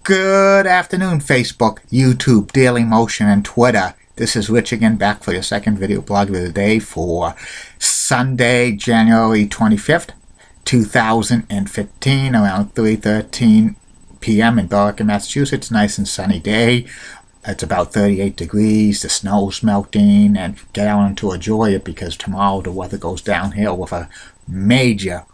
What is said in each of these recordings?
Good afternoon, Facebook, YouTube, Daily Motion, and Twitter. This is Rich again, back for your second video blog of the day for Sunday, January 25th, 2015, around 3:13 p.m. in Billerica, Massachusetts. Nice and sunny day. It's about 38 degrees. The snow's melting, and get out and to enjoy it because tomorrow the weather goes downhill with a major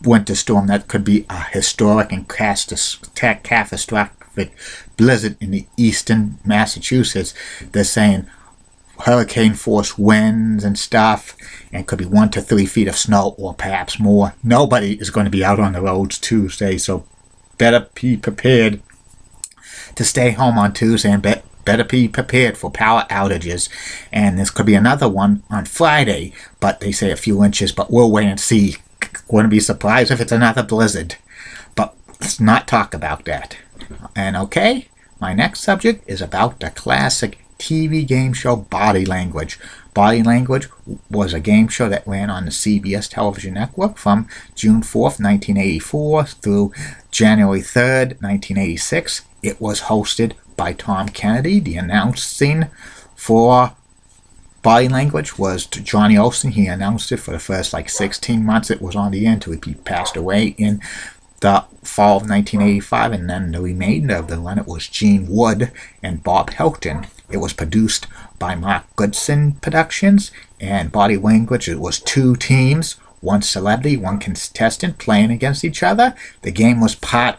winter storm that could be a historic and catastrophic blizzard in the eastern Massachusetts. They're saying hurricane force winds and stuff, and could be 1 to 3 feet of snow or perhaps more. Nobody is going to be out on the roads Tuesday, so better be prepared to stay home on Tuesday, and better be prepared for power outages. And this could be another one on Friday, but they say a few inches, but we'll wait and see. Wouldn't be surprised if it's another blizzard, but let's not talk about that. And okay, my next subject is about the classic TV game show Body Language. Body Language was a game show that ran on the CBS television network from June 4th, 1984 through January 3rd, 1986. It was hosted by Tom Kennedy. The announcing for Body Language was to Johnny Olson. He announced it for the first 16 months it was on the air until he passed away in the fall of 1985, and then the remainder of the run it was Gene Wood and Bob Helton. It was produced by Mark Goodson Productions, and Body Language, it was 2 teams, 1 celebrity, 1 contestant playing against each other. The game was part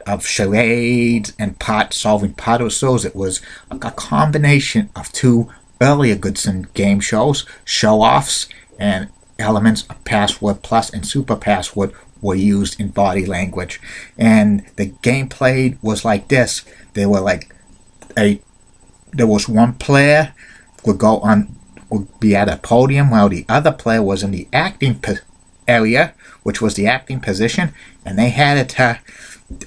of charades and part solving puzzles. It was a combination of 2 earlier Goodson game shows. Show-offs and elements of Password Plus and Super Password were used in Body Language. And the gameplay was like this. There was one player would be at a podium while the other player was in the acting area, which was the acting position, and they had to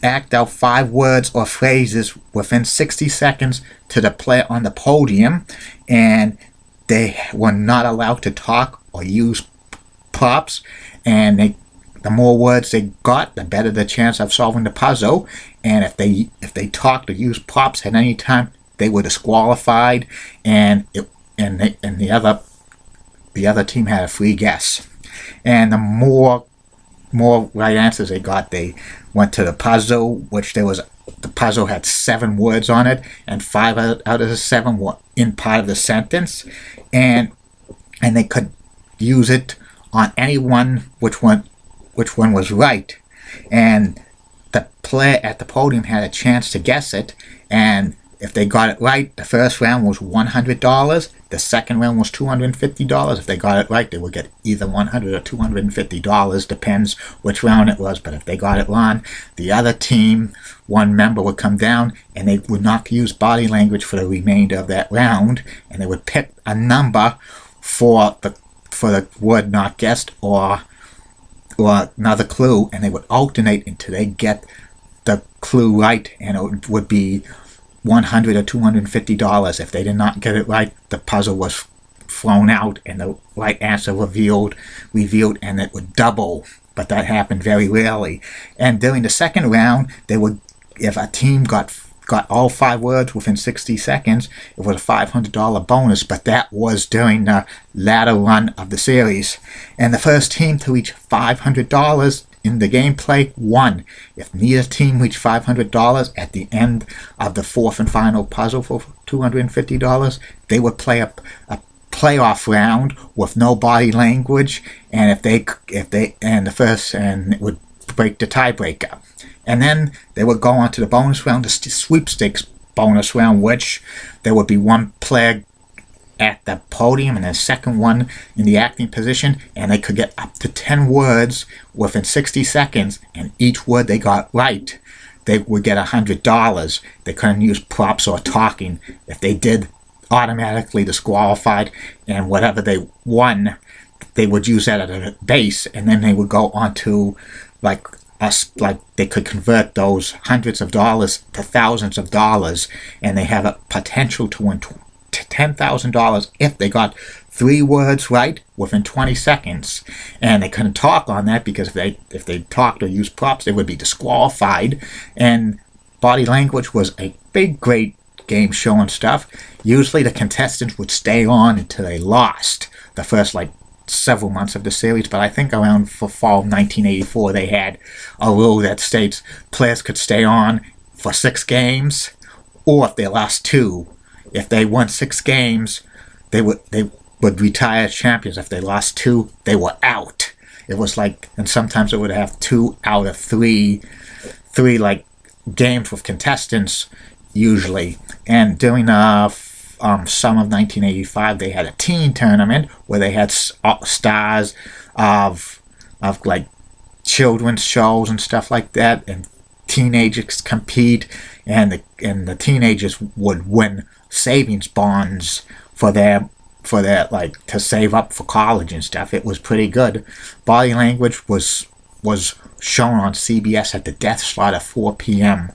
act out 5 words or phrases within 60 seconds to the player on the podium, and they were not allowed to talk or use props, and the more words they got, the better the chance of solving the puzzle. And if they talked or used props at any time, they were disqualified, and the other team had a free guess. And the more right answers they got, they went to the puzzle, which the puzzle had 7 words on it, and 5 out of the 7 were in part of the sentence, and they could use it on anyone which one was right. And the player at the podium had a chance to guess it, and if they got it right, the first round was $100. The second round was $250. If they got it right, they would get either $100 or $250. Depends which round it was. But if they got it wrong, the other team, one member would come down, and they would not use Body Language for the remainder of that round, and they would pick a number for the word not guessed or another clue, and they would alternate until they get the clue right, and it would be $100 or $250. If they did not get it right, the puzzle was thrown out and the right answer revealed, and it would double. But that happened very rarely. And during the second round, if a team got all 5 words within 60 seconds, it was a $500 bonus, but that was during the latter run of the series. And the first team to reach $500 in the gameplay won. If neither team reached $500 at the end of the 4th and final puzzle for $250, they would play a playoff round with no Body Language, and it would break the tiebreaker. And then they would go on to the bonus round, the sweepstakes bonus round, which there would be 1 player at the podium and the second one in the acting position, and they could get up to 10 words within 60 seconds, and each word they got right, they would get $100. They couldn't use props or talking. If they did, automatically disqualified, and whatever they won, they would use that as a base, and then they would go on to they could convert those hundreds of dollars to thousands of dollars, and they have a potential to win $10,000 if they got 3 words right within 20 seconds. And they couldn't talk on that because if they talked or used props, they would be disqualified. And Body Language was a big, great game show and stuff. Usually the contestants would stay on until they lost the first, like, several months of the series, but I think around for fall 1984 they had a rule that states players could stay on for 6 games, or if they lost 2. If they won 6 games, they would retire as champions. If they lost 2, they were out. It was like, and sometimes it would have 2 out of 3 like games with contestants usually. And during the summer of 1985, they had a teen tournament where they had stars of like children's shows and stuff like that, and teenagers compete, and the teenagers would win savings bonds for their like to save up for college and stuff. It was pretty good. Body Language was shown on CBS at the death slot at 4 p.m.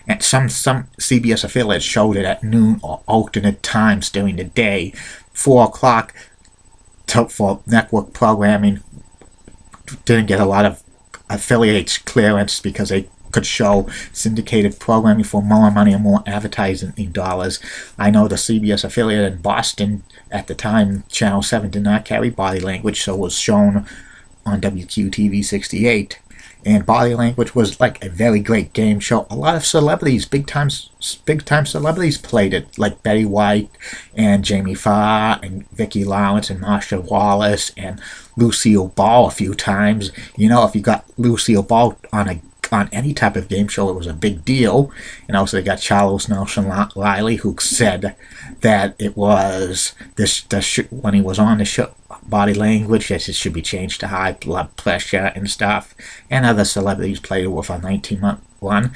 and some CBS affiliates showed it at noon or alternate times during the day. 4 o'clock for network programming didn't get a lot of affiliates clearance because they could show syndicated programming for more money and more advertising dollars. I know the CBS affiliate in Boston at the time, Channel 7, did not carry Body Language, so it was shown on WQTV 68. And Body Language was like a very great game show. A lot of celebrities, big time celebrities played it, like Betty White and Jamie Farr and Vicki Lawrence and Marsha Wallace and Lucille Ball a few times. You know, if you got Lucille Ball on any type of game show, it was a big deal. And also they got Charles Nelson Riley, who said that it was when he was on the show Body Language, that it should be changed to high blood pressure and stuff. And other celebrities played it with a 19-month run.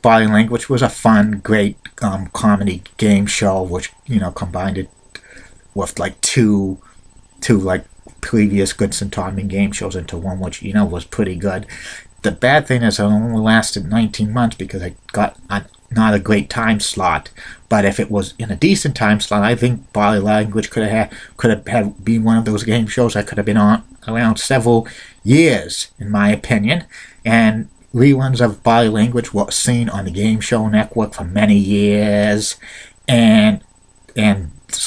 Body Language was a fun, great comedy game show, which, you know, combined it with like two like previous Goodson Todman game shows into one, which, you know, was pretty good. The bad thing is it only lasted 19 months because it got not a great time slot. But if it was in a decent time slot, I think Body Language could have been one of those game shows that could have been on around several years, in my opinion. And reruns of Body Language were seen on the Game Show Network for many years, and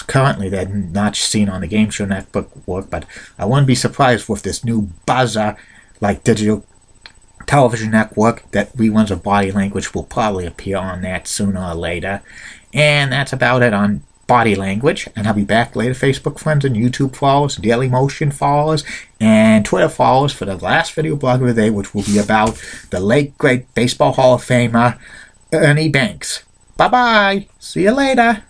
currently they're not seen on the Game Show Network. But I wouldn't be surprised with this new buzzer, like digital television network, that reruns of Body Language will probably appear on that sooner or later. And that's about it on Body Language. And I'll be back later, Facebook friends and YouTube followers, Daily Motion followers, and Twitter followers for the last video blog of the day, which will be about the late great Baseball Hall of Famer Ernie Banks. Bye-bye. See you later.